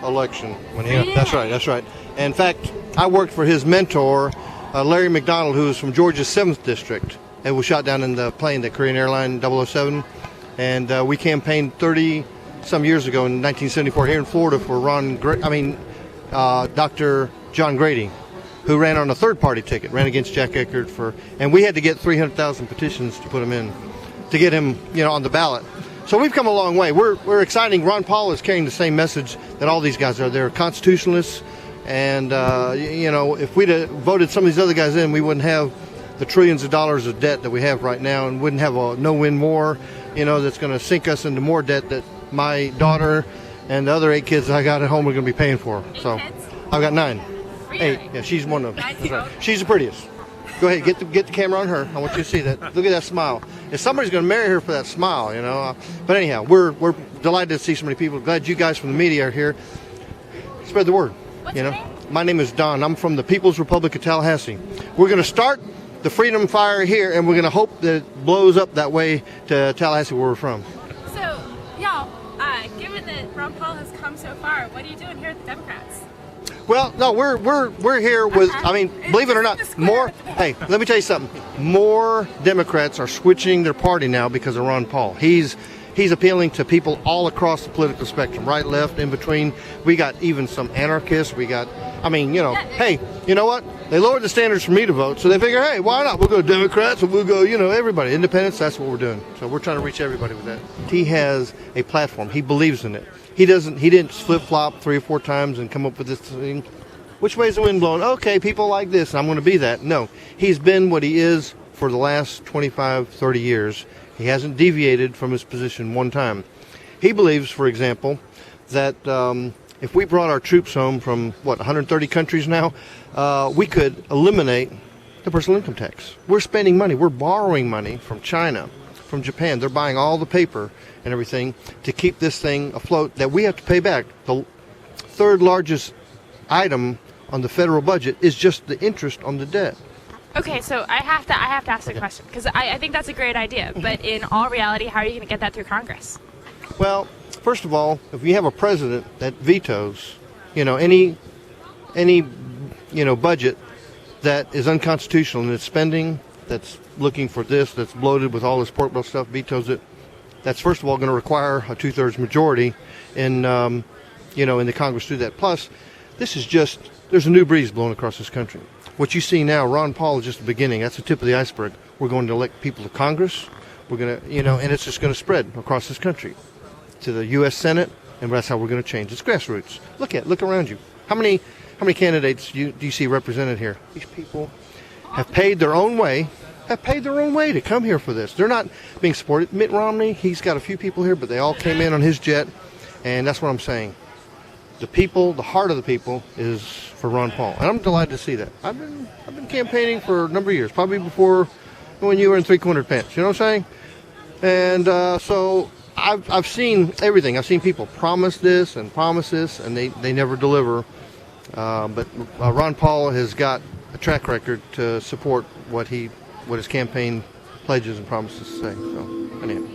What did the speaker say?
election. That's right, that's right. In fact, I worked for his mentor, Larry McDonald, who was from Georgia's 7th District, and was shot down in the plane, the Korean Airline 007. And we campaigned 30-some years ago in 1974 here in Florida for Dr. John Grady, who ran on a third-party ticket, ran against Jack Eckert and we had to get 300,000 petitions to put him in, to get him, on the ballot. So we've come a long way. We're exciting. Ron Paul is carrying the same message that all these guys are. They're constitutionalists, and if we'd have voted some of these other guys in, we wouldn't have the trillions of dollars of debt that we have right now, and wouldn't have a no-win war, that's going to sink us into more debt that my daughter and the other 8 kids I got at home are going to be paying for. So I've got 9. Really? 8. Yeah, she's one of them. That's right. She's the prettiest. Go ahead, get the camera on her. I want you to see that. Look at that smile. If somebody's going to marry her for that smile, But anyhow, we're delighted to see so many people. Glad you guys from the media are here. Spread the word. What's your name? My name is Don. I'm from the People's Republic of Tallahassee. We're going to start the Freedom Fire here, and we're going to hope that it blows up that way to Tallahassee, where we're from. So, y'all, given that Ron Paul has come so far, what are you doing here at the Democrats? Well, no, we're here with, believe it or not, more, hey, let me tell you something. More Democrats are switching their party now because of Ron Paul. He's appealing to people all across the political spectrum, right, left, in between. We got even some anarchists. We got, hey, you know what? They lowered the standards for me to vote, so they figure, hey, why not? We'll go Democrats, and we'll go, everybody. Independents, that's what we're doing. So we're trying to reach everybody with that. He has a platform. He believes in it. He didn't flip-flop 3 or 4 times and come up with this thing. Which way is the wind blowing? Okay, people like this, and I'm going to be that. No, he's been what he is for the last 25, 30 years. He hasn't deviated from his position one time. He believes, for example, that if we brought our troops home from, 130 countries now, we could eliminate the personal income tax. We're spending money. We're borrowing money from China, from Japan. They're buying all the paper and everything to keep this thing afloat that we have to pay back. The 3rd largest item on the federal budget is just the interest on the debt. Okay, so I have to ask a question, because I think that's a great idea, but in all reality, how are you going to get that through Congress? Well, first of all, if you have a president that vetoes, any budget that is unconstitutional in its spending, that's looking for this, that's bloated with all this pork barrel stuff, vetoes it, that's first of all going to require a 2/3 majority in the Congress to do that. Plus, there's a new breeze blowing across this country. What you see now, Ron Paul is just the beginning. That's the tip of the iceberg. We're going to elect people to Congress. We're going to, and it's just going to spread across this country to the U.S. Senate, and that's how we're going to change. It's grassroots. Look around you. How many candidates do you see represented here? These people have paid their own way to come here for this. They're not being supported. Mitt Romney, he's got a few people here, but they all came in on his jet, and that's what I'm saying. The people, the heart of the people, is for Ron Paul, and I'm delighted to see that. I've been campaigning for a number of years, probably before when you were in 3-cornered pants. You know what I'm saying? And so I've seen everything. I've seen people promise this, and they never deliver. But Ron Paul has got a track record to support what his campaign pledges and promises say. So anyway.